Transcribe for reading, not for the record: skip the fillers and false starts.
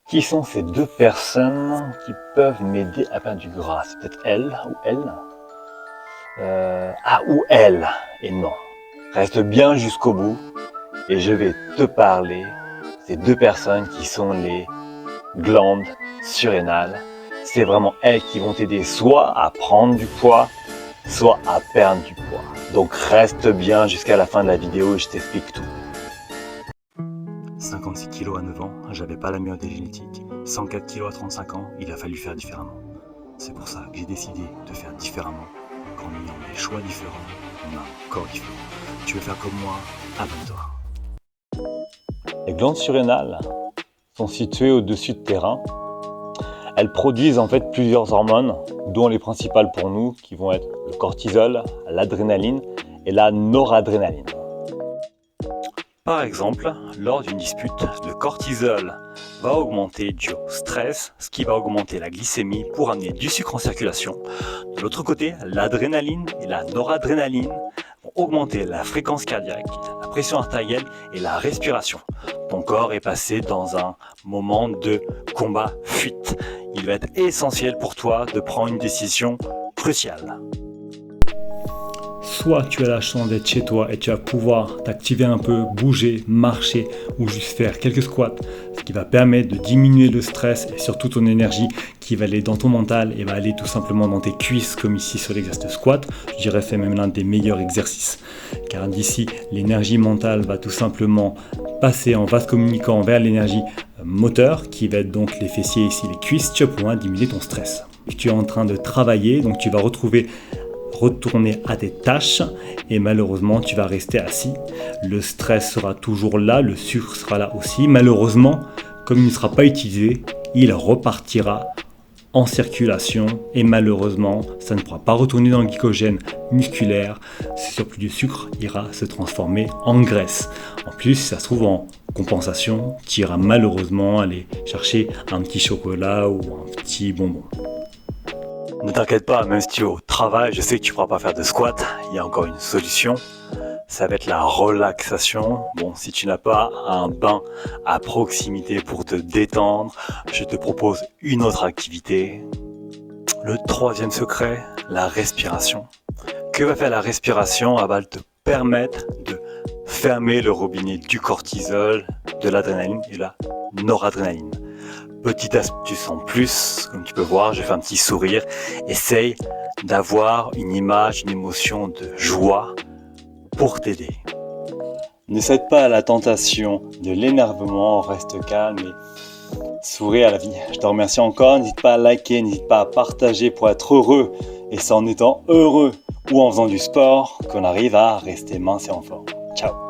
Qui sont ces deux personnes qui peuvent m'aider à perdre du gras? C'est peut-être elle ou elle. Ou elle. Et non. Reste bien jusqu'au bout et je vais te parler de ces deux personnes qui sont les glandes surrénales. C'est vraiment elles qui vont t'aider soit à prendre du poids, soit à perdre du poids. Donc reste bien jusqu'à la fin de la vidéo et je t'explique tout. 56 kg à 9 ans, j'avais pas la meilleure des génétiques. 104 kg à 35 ans, il a fallu faire différemment. C'est pour ça que j'ai décidé de faire différemment. Qu'en ayant des choix différents, on a un corps différent. Tu veux faire comme moi? Abonne-toi. Les glandes surrénales sont situées au-dessus de tes reins. Elles produisent en fait plusieurs hormones, dont les principales pour nous, qui vont être le cortisol, l'adrénaline et la noradrénaline. Par exemple, lors d'une dispute, le cortisol va augmenter dû au stress, ce qui va augmenter la glycémie pour amener du sucre en circulation. De l'autre côté, l'adrénaline et la noradrénaline vont augmenter la fréquence cardiaque, la pression artérielle et la respiration. Ton corps est passé dans un moment de combat-fuite. Il va être essentiel pour toi de prendre une décision cruciale. Soit tu as la chance d'être chez toi et tu vas pouvoir t'activer un peu, bouger, marcher ou juste faire quelques squats, ce qui va permettre de diminuer le stress et surtout ton énergie qui va aller dans ton mental et va aller tout simplement dans tes cuisses comme ici sur l'exercice de squat. Je dirais c'est même l'un des meilleurs exercices car d'ici l'énergie mentale va tout simplement passer en vase communicant vers l'énergie moteur qui va être donc les fessiers ici, les cuisses. Tu vas pouvoir diminuer ton stress. Et tu es en train de travailler donc tu vas retourner à tes tâches et malheureusement tu vas rester assis. Le stress sera toujours là, le sucre sera là aussi. Malheureusement, comme il ne sera pas utilisé, il repartira en circulation et malheureusement ça ne pourra pas retourner dans le glycogène musculaire. Ce surplus de sucre ira se transformer en graisse. En plus, si ça se trouve en compensation, tu iras malheureusement aller chercher un petit chocolat ou un petit bonbon. Ne t'inquiète pas, même si tu es au travail, je sais que tu ne pourras pas faire de squat, il y a encore une solution, ça va être la relaxation. Bon, si tu n'as pas un bain à proximité pour te détendre, je te propose une autre activité. Le troisième secret, la respiration. Que va faire la respiration? Elle va te permettre de fermer le robinet du cortisol, de l'adrénaline et la noradrénaline. Petite astuce en plus, comme tu peux voir, j'ai fait un petit sourire. Essaye d'avoir une image, une émotion de joie pour t'aider. Ne cède pas à la tentation de l'énervement, reste calme et souris à la vie. Je te remercie encore, n'hésite pas à liker, n'hésite pas à partager pour être heureux. Et c'est en étant heureux ou en faisant du sport qu'on arrive à rester mince et en forme. Ciao!